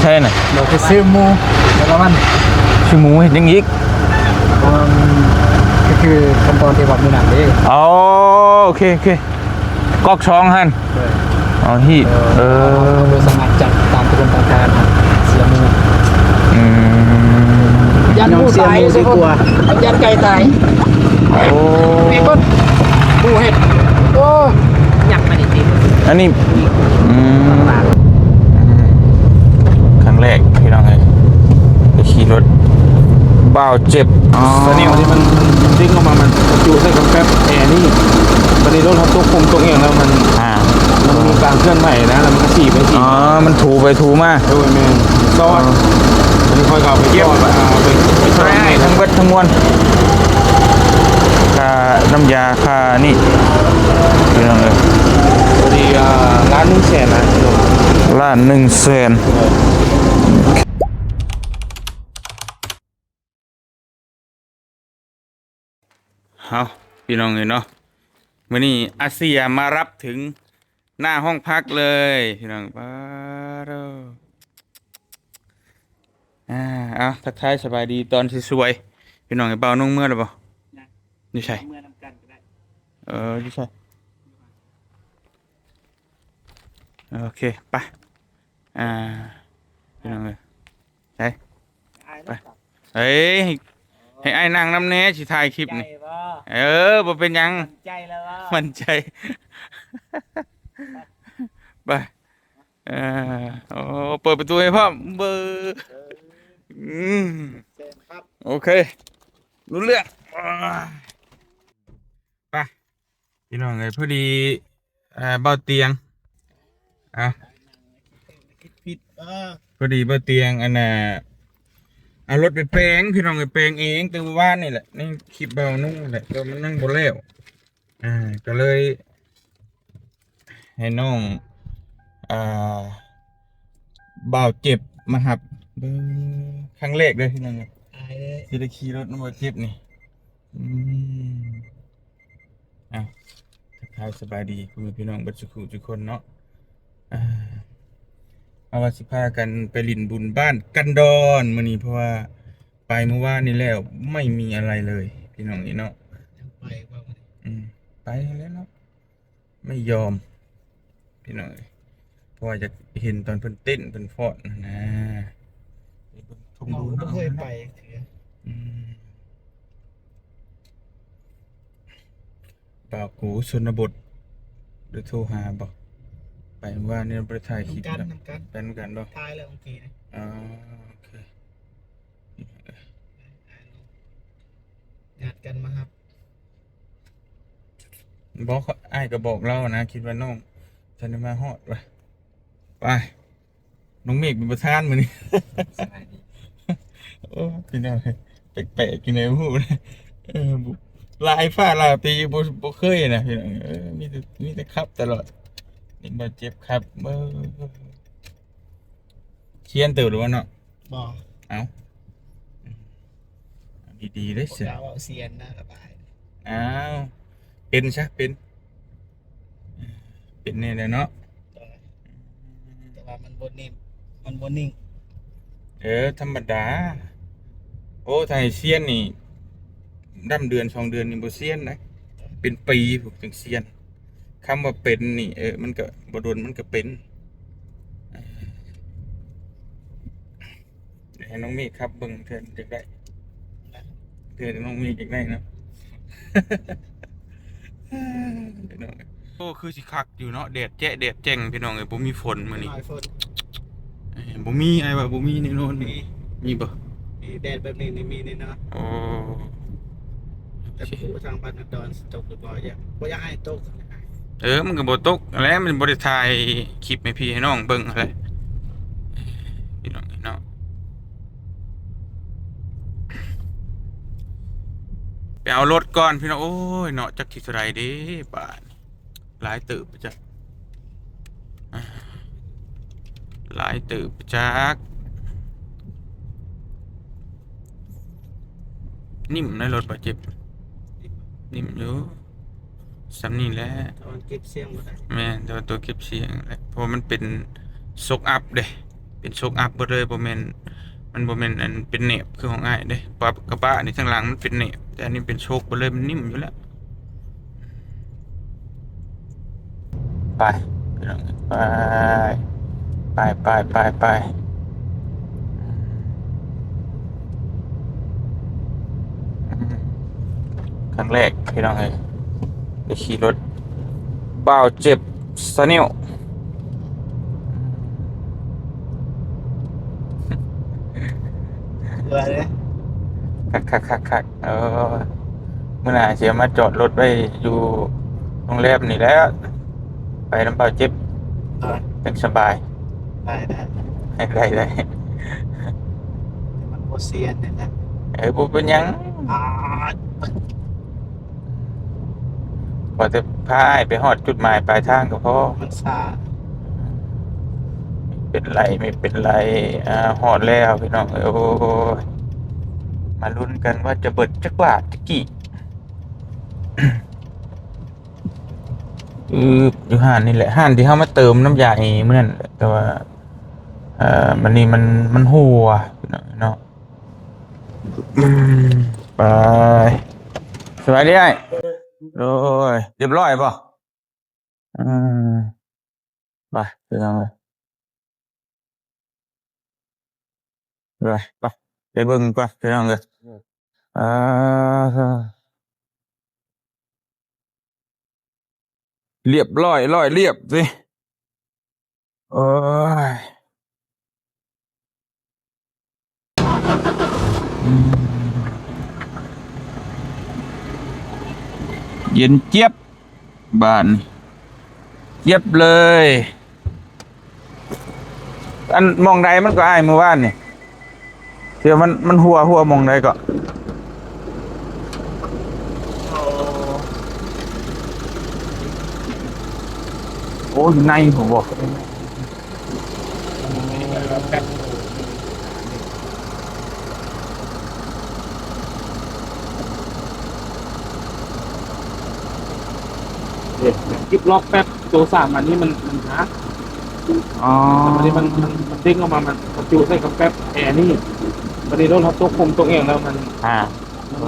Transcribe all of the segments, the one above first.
ช่น่ะ เดี๋ยวไปซื้อหมูแล้วมัน ชื่อหมูเห็นยังอีก ก็คือขั้นตอนที่ว่ามือหนักนี่ อ๋อโอเคก๊อกช้องฮั่นอ๋อฮีดโดยสามารถจัดตามกระบวนการเสียหมู อืม ยันหมูตายสิกลัวยันไก่ตาย โอ้ เอ้คนหมูเห็ดโอ้หยักมาดิที อันนี้ครั้งแรกพี่น้องเลยไปขี่รถบ่าวเจ็บตอนนี้ที่มันดิ้งออกมามันอยู่ใส่กับแป๊บแอร์นี่ตอนนี้รถเขาตกคุมตกเองแล้วมันมีการเคลื่อนไหวนะแล้วมันก็ขี่ไปขี่มันถูไปถูมาโดยแมนซอดอันนี้ค่อยเข้าไปเยี่ยมไปช่วยให้ทั้งเวททั้งมวลค่าน้ำยาค่านี่พี่น้องเลยพอดีร้าน100,000นะล้าน100,000เอาพี่น้องเลยเนาะวันนี้อาเซียมารับถึงหน้าห้องพักเลยพี่น้องป้าโรเอาทักทายสบายดีตอนสวยๆพี่น้องไอ้เบานุ่งเมื่อหรือเปล่านี่ใช่นี่ใช่โอเคไปพี่น้องเลยไปเฮ้ยให้ไอ้นั่งน้ำเน้สิถ่ายคลิปนี่บ่เป็นยังใจแล้วมันใจไปโอ้เปิดประตูให้พ่อเบอร์โอเครู้เรื่องไปพี่น้องเลยพอดีเบาเตียงพอดีเบาเตียงอันน่ะเอารถไปแปลงพี่น้องไปแปลงเองแต่ว่านี่แหละนี่คลิปเบานุ่งแหละก็มันนั่งบนเล้วก็เลยให้น้องบ่าวเจ็บมาหับครั้งแรกเลยพี่น้องที่ได้ขี่รถน้องบ่าวเจ็บนี่ทักทายสบายดีคุณพี่น้องบัดสุขุทุกคนเนาะเอาว่าสิพากันไปลินบุญบ้านกันดอนมื้อนี้เพราะว่าไปเมื่อวานนี้แล้วไม่มีอะไรเลยพี่น้องนี่เนาะไปแล้วเนาะไม่ยอมพี่น้องเพราะว่าจะเห็นตอนเพิ่นเต้นเพิ่นฟอดนะทุ่งดูไม่เคยไปบ่าวกูชนบทหรือโทรหาบอกไปว่าเนี่ยประถ่ายคลิปเป็นกันบ่ถ่ายแล้วบางทีนะโอเคญาติกันมาครับบอกไอ้ก็บอกเรานะคิดว่าน้องฉันจะมาฮอดไปน้องเมฆเป็นประธานมื้อนี้โอ้พี่น้องแปลกๆกินไอ้พูดลายฟ้าลายตีบ่เคยนะพี่น้องมีแต่ครับตลอดนี่บาดเจ็บครับเชียนตื่นหรือวะเนาะบ่เอาดีๆได้เสียเสียนนะสบายเป็นใช่เป็นเนี่ยแหละเนาะแต่ว่ามันบนนิ่งธรรมดาโอ้ไทยเซียนนี่ดำเดือน2 เดือนนี่บ่เซียนนะเป็นปีพวกจังเซียนคำว่าเป็นนี่มันก็บ่โดนมันก็เป็นให้น้องมีครับเบิ่งเถื่อนจักได้เถื่อนน้องมีจักได้นะโอ้คือสิคักอยู่เนาะแดดแจ้งพี่น้องบ่มีฝนมื้อนี้บ่มีไอ้ว่าบ่มีในโน่นมีบ่มีแดดแบบนี้นี่มีนี่เนาะแต่ผู้ทางบ้านดอนตกหรือบ่อยากให้ตกมันก็บ่ตกแล้วมันบ่ได้ถ่ายคลิปให้พี่ให้น้องเบิ่งอะไรพี่น้องเนาะไปเอารถก่อนพี่น้องโอ้ยเนาะจักที่เท่าใดเด้บาดหลายเติบไปจักหลายเติบจักนิ่มในรถบาดเจ็บนิ่มอยู่สำนี่แหละตัวเก็บเสียงหมดแม่ตัวเก็บเสียงแหละเพราะมันเป็นซกอัพเด้ เป็นโชคอัพเบิดเลยบ่แม่นมันบ่แม่นอันเป็นเหน็บคือของอ้ายเด้ปรับกระบะนี่ข้างหลังมันเป็นเหน็บแต่อันนี้เป็นโชคเบิดเลยมันนิ่มอยู่แล้วไปพี่น้องไปไปครั้งแรกพี่น้องเอ้ยได้ขี่รถบ่าวเจ็บซะนิ้ว เลย คักเมื่อไหร่เสียมาจอดรถไว้อยู่โรงแรมนี่แล้ว ไปน้ำเปล่าเจ็บเป็นสบาย ได้ได้มันโมเซียนเนี่ยนะ บุเป็นหยัง อ่า พอจะพาอ้ายไปหอดจุดหมายปลายทางก็พอ มันซา ไม่เป็นไรหอดแล้วพี่น้องโอ้ยมาลุ้นกันว่าจะเบิดจักบาทจักกี่ อยู่ห้านนี่แหละห้านที่เขามาเติมน้ำยาเองเมื่อนั้นแหละแต่ว่ามันนี่มันหัวเนาะอืมไปสบายดีไอ้โอ้ยเรียบร้อยป่ะอืมไปไปทางเลยไปเบิ่งก่อนไปทางเลยอ่าเรียบร้อยเรียบสิโอ้ยอืมเย็นเจี๊ยบบานเจี๊ยบเลยอันมองใดมันก็อ้ายเมื่อวานนี่เชื่อมันหัวมองใดก็โอ้อยู่ในผมบอก กิบล็อกแป๊บตัวสามอันนี้มันหา อ๋อ อันนี้มันเด้งออกมามันบรรจุใส่กับแป๊บแอร์นี่ประเดี๋ยวรถเราตัวคุมตัวเองแล้วมัน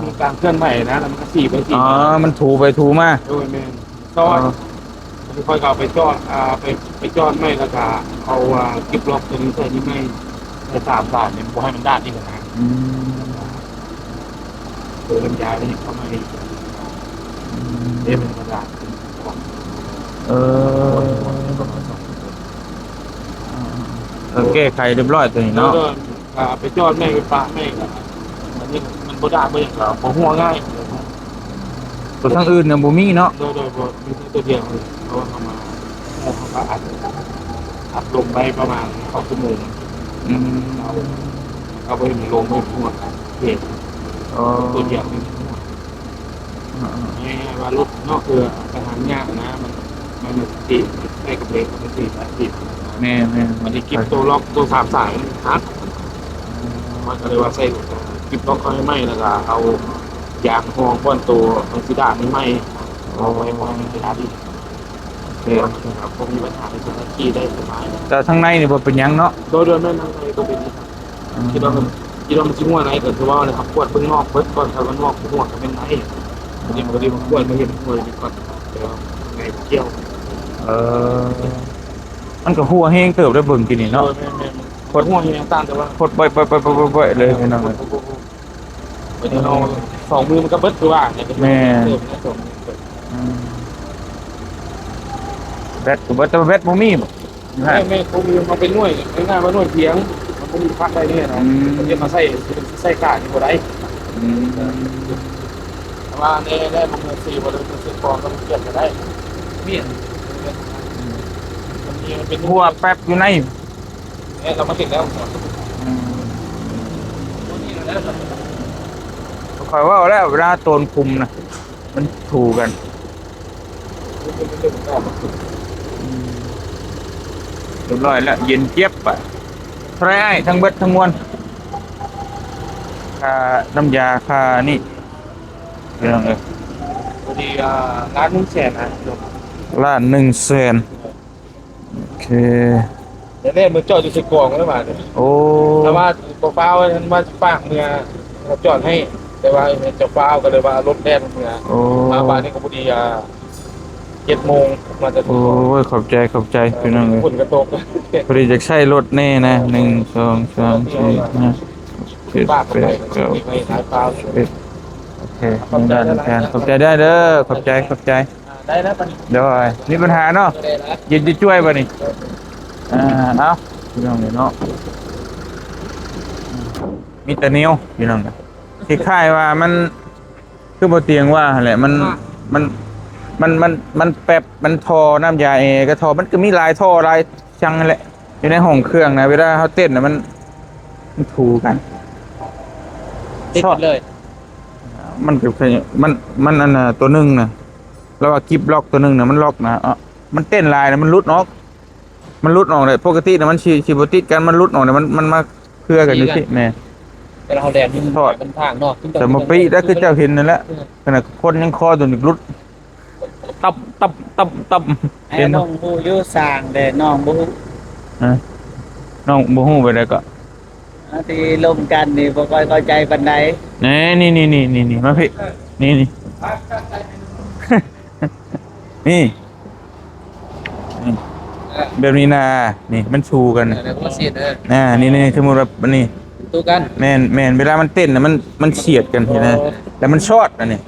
มีการเคลื่อนไหวนะแล้วมันก็สี่ไปสี่ อ๋อมันถูไปถูมา โดยแมนซ้อนมันค่อยเอาไปจอดไปจอดไม่แล้วก็เอากิบล็อกตัวนี้ใส่นี่ไม่ใส่3 บาทเนี่ยบ่ให้มันด้านนี่กันนะ อืม เติมยาไปเข้ามาอีกเดี๋ยวมันกระดาษ เอแก้ไขเรียบร้อยตัวนี้ แล้ว เนาะ ก็ไปจอดแม่ไปปะแม่ก็อันนี้มันบ่ได้บ่อย่างเราบ่หัวง่าย ตัวทั้งอื่นเนี่ยบ่มีเนาะ โดยบ่มีตัวเดียวเลยเขาเอามาเขาก็อัดลงไปประมาณ2 ชั่วโมง อืม เอาไปลงไปหัวเหตุ อ๋อ ตัวเดียวนี่ว่ารถนอกคือไปหางยากนะมันติดใส่กับเบรกมันติด แม่มันจะกิบตัวล็อกตัว3 สายฮักมันก็เลยว่าใส่กิบล็อกเขาให้ไหมแล้วก็เอายางห้องก้อนตัวมันสิดาไม่ไหมเอาไว้มองมันสิดาดีครับผมมีปัญหาในสถานที่ได้สบาย แต่ทั้งในนี่บ่เป็นหยังเนาะ โดยไม่นั่งในตัวเป็นคิดว่ามันชิ้นหัวไหนก็คือว่านะครับปวดเพิ่งงอกเพิ่งก่อนถ้ามันงอกหัวก็เป็นไหนพอดีมันปวดมาเห็นหัวดีก่อนเดี๋ยวไงเกี่ยว มันก็หัวแห้งเติบได้เบิ่งกินนี่ เนาะ เนาะ ปวดหัวยังต่างแต่ว่า พดบ่อยเลยพี่น้องเอ้ย เดี๋ยวเรา2 มือมันก็เบิดคือว่าเนี่ย อืม แบตก็บ่แต่ว่าแบตบ่มีบ่ ไม่เขามีมาเป็นหน่วยง่ายๆว่าหน่วยเพียงมันก็มีพักได้เนี่ยเนาะมันจะมาใส่กาดอยู่บ่ได้ อืม แต่ว่าในได้มัน4บ่ได้มัน10 ปอนด์ก็เก็บก็ได้เมียนมันเป็น หัวแป๊บอยู่ใน เรามาถึงแล้ว ข่อยว่าแล้วเวลาโตนคุมนะมันถูกกันเรียบร้อยแล้วเย็นเจี๊ยบอ่ะใช่ทั้งเบิดทั้งมวลค่าน้ำยาค่านี่เรื่องเลย พอดีร้าน100,000นะ 1,100,000โอเค เดี๋ยวมือจอดอยู่สิกองแล้วมาเนี่ย โอ้ แต่ว่าโปรไฟล์มันมาฝากเมียเขาจอดให้แต่ว่าจะฟ้าวก็เลยว่ารถแล่นเมีย โอ้ มาบ้านนี่ก็พอดี7 โมงมาจะถึง โอ้ยขอบใจพี่น้องเอ้ย ฝุ่นกระตก พอดีจะใช้รถแน่นะ1 2 3 4 5 ฝาก 7 ไป 8 9 ไปท้ายฟ้าว โอเคได้การขอบใจได้เด้อขอบใจ ได้แล้วปะ เดี๋ยวมีปัญหาเนาะยินดีช่วยป่ะนี่เอาพี่น้องเนาะมีแต่นิ้วพี่น้องคล้ายๆว่ามันคือบ่เตียงว่าแหละมันแป๊บมันทอน้ำยาเอก็ทอมันก็มีลายท่อลายช่างนั่นแหละอยู่ในห้องเครื่องนะเวลาเขาเต้นนะมันถูกัน ติดเลย มันเป็นมันอันน่ะตัวหนึงน่ะแล้วว่ากิฟล็อกตัวหนึงน่ะมันล็อกนะมันเต้นลายนะมันรุดออกเลยปกติน่ะมันชีบ่ติดกันมันรุดออกเนี่ยมันมาเพื่อกันอยู่ที่แม่ แต่เราแดดนี่มันทางเนาะ แต่มาปีแล้วคือเจ้าเห็นนั่นแหละขณะคนยังคอตัวนึงรุดตับ ไอ้น้องฮู้อยู่สร้างแต่น้องบ่ฮู้ น้องบ่ฮู้ไปได้ก็ ที่ลมกันนี่บ่ค่อยเข้าใจปานใด นี่มาพี่นี่ นี่แบบนี้นะนี่มันชูกัน แล้วก็เสียดนี่สมมุติว่านี่ ตู้กัน แม่นเวลามันเต้นน่ะมันเฉียดกันเห็นนะแล้วมันช็อตอันนี้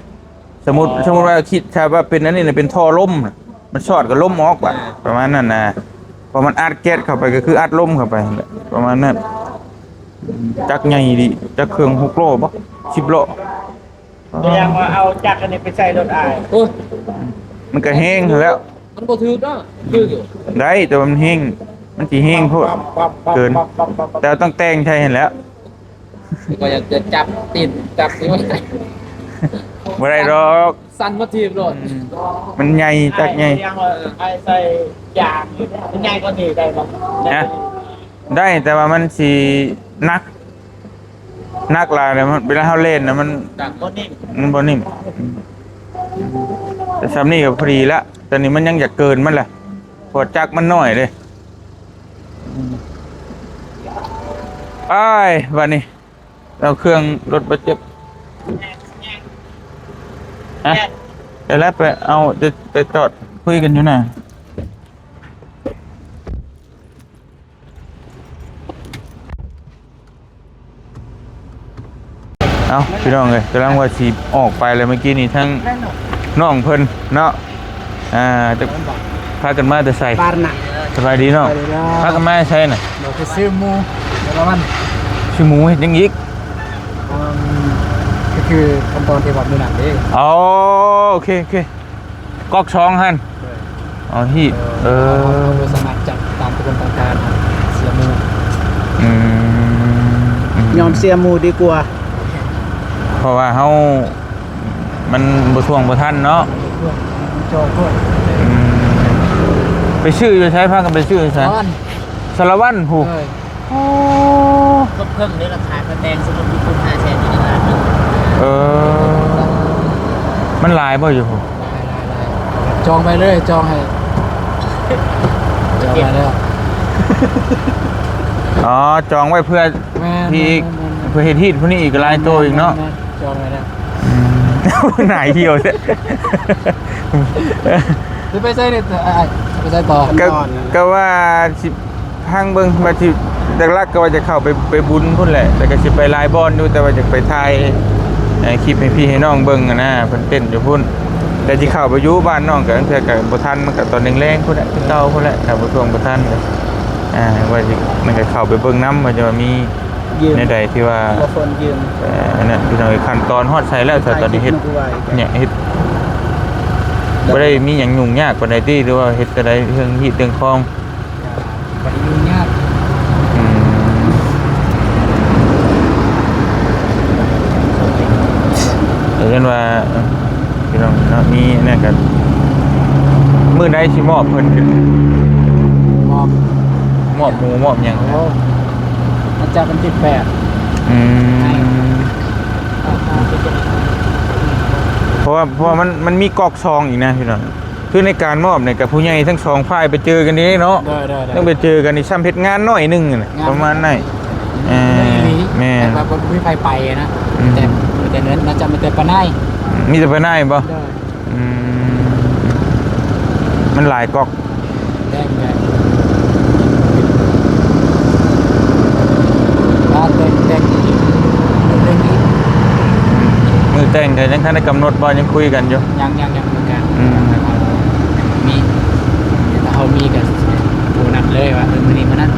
สมมุติว่าคิดถ้าว่าเป็นอันนี้น่ะเป็นท่อลมน่ะมันช็อตก็ลมออกว่ะประมาณนั้นนะพอมันอัดแก๊สเข้าไปก็คืออัดลมเข้าไปนั่นแหละประมาณนั้นจักใหญ่ดิจักเครื่อง6 โลบ่10 โล ยังว่าเอาจักรอันนี้ไปใส่รถอายโอ้ย มันก็แห้งแล้ว มันบ่ถือเนาะถืออยู่ ได้แต่ว่ามันแห้งมันสิแห้งโพดเกินแต่ต้องแต่งใช่เห็นแล้ว ก็อยากจะจับติดจับนี่ว่า บ่ได้ดอก สั่นมาทีบรถ มันใหญ่จักใหญ่ ยังว่าไอ้ใส่ยางมันใหญ่กว่านี้ได้บ่ นะได้แต่ว่ามันสินักหลายเลยมันเวลาเฮาเล่นนะมัน ดังบ่นิ่ม บ่นิ่มแต่ซ้ำนี่ก็พอดีละตอนนี้มันยังอยากเกินมันแหละพอจักมันน้อยเลยไปวันนี้เราเครื่องรถบรรทุกเดี๋ยวแล้วไปเอาจะไปจอดคุยกันอยู่น่ะเอาพี่น้องเลยกำลังว่าสีออกไปเลยเมื่อกี้นี่ทั้งน้องเพิ่นเนาะจะพากันมาแต่ใส่ ปานน่ะ สบายดีเนาะพากันมาใช่น่ะ เราไปซื้อหมูแล้วมัน ชื่อหมูเฮ็ดยังอีก ก็คือขั้นตอนที่แบบนี้น่ะเด้ อ๋อโอเคก๊อกช่องหั่นอ๋อที่เราสามารถจับตามกระบวนการเสียหมู อืม ยอมเสียหมูดีกว่า เพราะว่าเฮามันบ่ท่วงบ่ทันเนาะ โจกด้วย อืมไปชื่ออยู่ใช้พากันไปชื่อใช้สารวัตรผู้ ก็เพิ่มในราคาคะแนนสมมติมีคุณ5 แสนอยู่ในร้านนึง มันหลายบ่อยู่ผู้ จองไปเลยจองให้จองไปแล้ว อ๋อจองไว้เพื่อที่เพื่อเฮ็ดฮีดพวกนี้อีกหลายโตอีกเนาะ จองไปแล้ว หน่ายเหี่ยวเด้ จะไปใส่เนี่ยไปใส่ต่อ ก็ว่าสิพังเบิ่งว่าสิหลักๆก็ว่าจะเข้าไปบุญพุ่นแหละแต่ก็สิไปลายบอนอยู่แต่ว่าจะไปถ่ายคลิปให้พี่ให้น้องเบิ่งอะนะเพิ่นเต้นอยู่พุ่นแต่สิเข้าไปอยู่บ้านน้องก็ตั้งแต่ก็บ่ทันมันก็ตอนแรงๆพุ่นแหละคือเก่าพุ่นแหละถ้าบ่ช่วงบ่ทันก็ว่าสิมันก็เข้าไปเบิ่งนำว่าจะมีในใดที่ว่า คนยืม อันนั้นพี่น้องขั้นตอนฮอดใช้แล้วแต่ตอนนี้เฮ็ดเนี่ยเฮ็ดบ่ได้มีหยังยุ่งยากปานใดติหรือว่าเฮ็ดแต่ใดเรื่องฮีดเรื่องคลอง บัดยุ่งยาก เห็นว่าพี่น้องเนาะมีเนี่ยกันมื้อใดสิมอบเพิ่นขึ้น มอบ มอบหมูมอบหยัง มันจะเป็น18อืมเพราะว่ามันมีกอกซองอีกนะพี่น้อง คือในการมอบเนี่ยกับผู้ใหญ่ทั้งสองฝ่ายไปเจอกันนี้เนาะ ได้ ต้องไปเจอกันในซ้ำเพชรงานหน่อยหนึงน่ะประมาณนั้นแม่ แต่แบบไม่ไปไปนะแต่เนื้อน่าจะไม่แต่ปะไน มีแต่ไปไหนบ่ ได้ อืมมันหลายกอก แดงร้านแดงแดงนี้ มือแต่งกันยังทันได้กำหนดบ่ยังคุยกันอยู่ ยังเหมือนกันมีแต่เขามีกันปูนัดเลยว่ามันนี่มันนั่น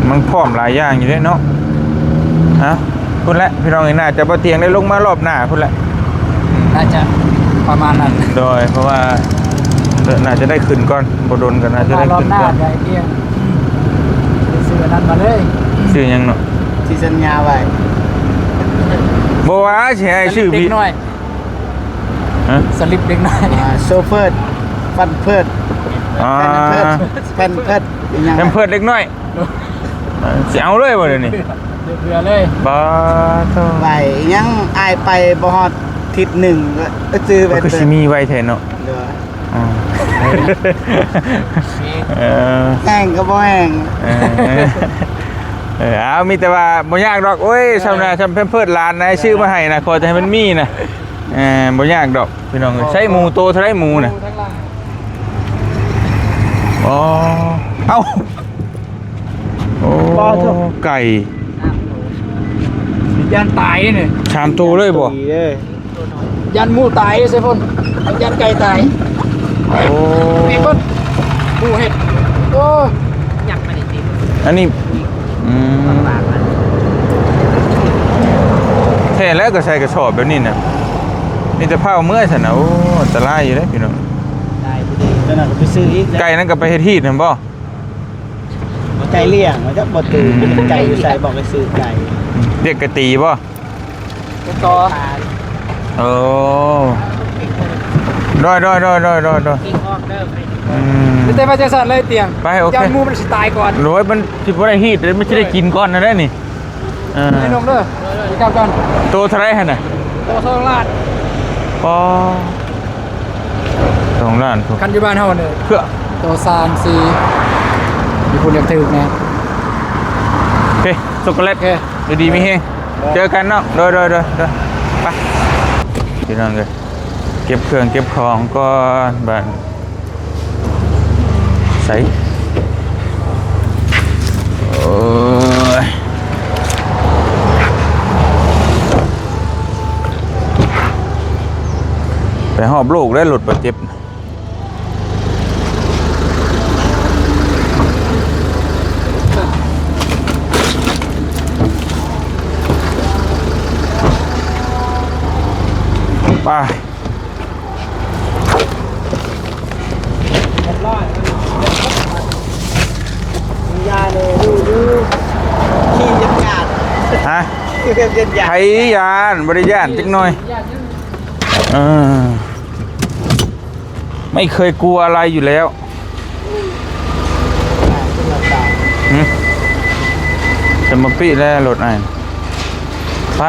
มันพร้อมหลายอย่างอยู่เด้เนาะฮะพุ่นละพี่น้องเอ้ยน่าจะบ่เตียงได้ลงมารอบหน้าพุ่นละ น่าจะประมาณนั้น โดยเพราะว่าน่าจะได้ขึ้นก่อนบ่โดนกันน่าจะได้ รอบ ขึ้น หน้า ก่อน ใจเที่ยงซื้อนั้นมาเลย ชื่อหยังเนาะ ที่สัญญาไว้ บ่ว่าสิให้ชื่อ เด็ พี่ กน้อย ฮะ สลิปเด็กน้อย โซเฟอร์ฟันเพิด อ่า แพนเพิดยัง แคมเพิร์ดเล็กน้อยสิเอาเลยบ่เดี๋ยวนี้ เรือเลย บ่ต้อง ไปยังอายไปบ่ฮอดทิศหนึ่งก็ซื้อไป ก็คือสิมีไว้แท้เนาะ เด้อ อ๋อเออ แห้งก็บ่แห้ง เอามีแต่ว่าบ่ยากดอกโอ้ยชาวนาชำเพิ่นร้านนะชื่อมาให้นะขอแต่ให้มันมีนะบ่ยากดอกพี่น้องใช้หมูโตเท่าไรหมูน่ะอ๋อเอ้าโอ้ไก่ ยันตายเนี่ย ชามโตเลยบ่ ดีเด้อ ยันหมูตายใช่พ่นยันไก่ตาย โอ้ ไอ้พ่นหมูเห็ดโอ้อยากมาดิ อันนี้แท้แล้วก็ใส่กระสอบแบบนี้น่ะนี่จะเผาเมื่อยซั่นน่ะโอ้อันตรายอยู่เด้พี่น้อง ได้พอดี แล้วน่ะก็ไปซื้ออีก ไก่นั่นก็ไปเฮ็ดฮีดนั่นบ่ ไก่เลี้ยงมันจะบ่ตื่นเป็นไก่อยู่ใส่บอกไปซื้อไก่ เรียกกะตีบ่ ต่อ โอ้ดอย กิ้งออกเด้อไม่ได้มาจะสั่นเลยเตียง ไปโอเค ยันหมูมันสิตายก่อน โรยมันสิบ่ได้ฮีดเลยไม่ใช่ได้กินก่อนนะได้นี่ ไอ้นมเด้อพี่กลับก่อน โตเท่าไรหั่นน่ะ ตัวทองลาด ปอ2 ล้านถูก คันอยู่บ้านเฮาเนี่ย เพื่อ ตัว3 4มีคนอยากถึกแน่ โอเคช็อกโกแลต โอเค ดีๆมีเฮงเจอกันเนาะโดยไปพี่น้องเอ้ยเก็บเครื่องเก็บของก่อนบ้านใส่โอ้ยไปหอบลูกได้หลุดบาดเจ็บไป ยาเลยดูขี้ยันหยาด ฮะ ขี้ยันหยาด ไทยยานบริยานจักหน่อยเออไม่เคยกลัวอะไรอยู่แล้วหึจะมาปีแล้วรถไอ้ไป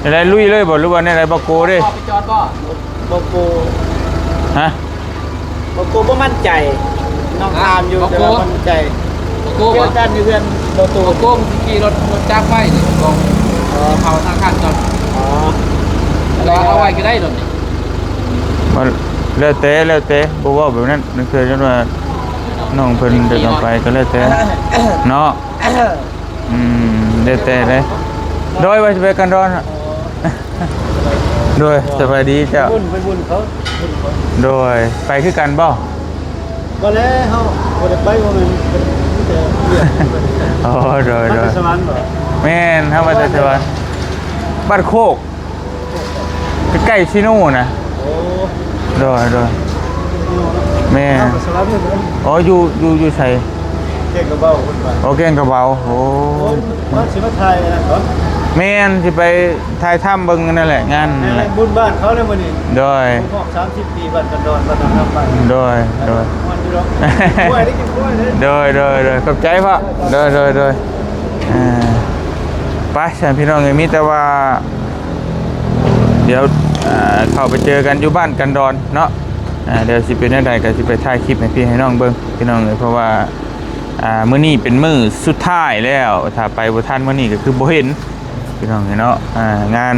อะไรลุยเลยบ่หรือว่าในอะไรบาโกเด้ ไปจอดบ่ โบโก ฮะ โบโกบ่มั่นใจน้องตามอยู่แต่ว่ามั่นใจ โก้ เพื่ บ่ อนกันอยู่เพื่อนโบโก ตัวโก้มขี่รถจักรไปนี่กองเผาทางคันก่อน อ๋อ แล้วเอาไว้ก็ได้รถนี่ มาแล้วแต่บ่ว่าแบบนั้นนั่นคือจังว่าน้องเพิ่นเดินออกไปก็แล้วแต่เนาะแล้วแต่เลยโดยว่าจะไปกันดอนอะโดยสบายดีเจ้า ไปบุญเขา โดยไปคือกันบ่ บ่แล้วเฮาบ่ได้ไปว่ามันเป็นแต่เรื่อง อ๋อโดย มันเป็นสวรรค์บ่ แม่นเฮามาแต่สวรรค์บ้านโคกใกล้ๆซิโน่นะ โอ้ โดยแม่ เฮาเป็นสวรรค์เลย อ๋ออยู่ไส เก่งกับเบาคนไป โอเคกระเบาโอ้ โอ้ยว่าสิมาไทยนะเหรอ แม่นสิไปถ่ายถ้ำเบิ่งนั่นแหละงานนั่นแหละ บุญบ้านเขาเลยมื้อนี้ โดย ผมบอก30 ปีบ้านกันดอนบ้านทำไป โดย มันอยู่ดอกกล้วยได้กินกล้วยเลย โดยขอบใจพ่อโดยไปฉันพี่น้องเอ้ยมีแต่ว่า เดี๋ยวเข้าไปเจอกันอยู่บ้านกันดอนเนาะ เดี๋ยวสิเป็นอะไรก็สิไปถ่ายคลิปให้พี่ให้น้องเบิ่งพี่น้องเลยเพราะว่ามื้อนี้เป็นมื้อสุดท้ายแล้วถ้าไปบ่ทันมื้อนี้ก็คือบ่เห็นพี่น้องเนาะงาน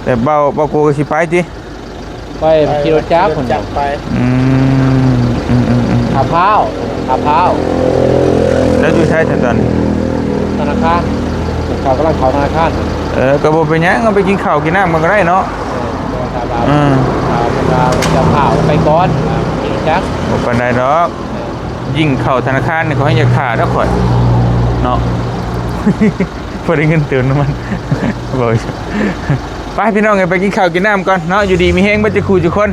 แต่เบาโกก็สิไปติ ไปขี่รถจักรคน จักไป ขาพร้าว แล้วอยู่ใช้ตอนนี้ ธนาคารเขากำลังเข้าธนาคาร ก็บ่เป็นหยังเอาไปกินข้าวกินน้ำมันก็ได้เนาะ เวลาจะผ่าไปก่อนขี่รถจักร บ่ปานใดดอกยิ่งเข้าธนาคารนี่เขาให้อยากขาแล้วข่อยเนาะ บ่ได้เงินเติมน้ำมัน บ่ไปพี่น้องไปกินข้าวกินน้ำก่อนเนาะอยู่ดีมีแฮงบ่จะคู่ทุกคน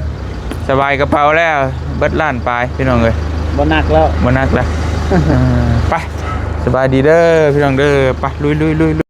สบายกระเป๋าแล้วเบิดล้านปลายพี่น้องเอ้ย บ่หนักแล้ว บ่นักแล้ว ไปสบายดีเด้อพี่น้องเด้อไปลุย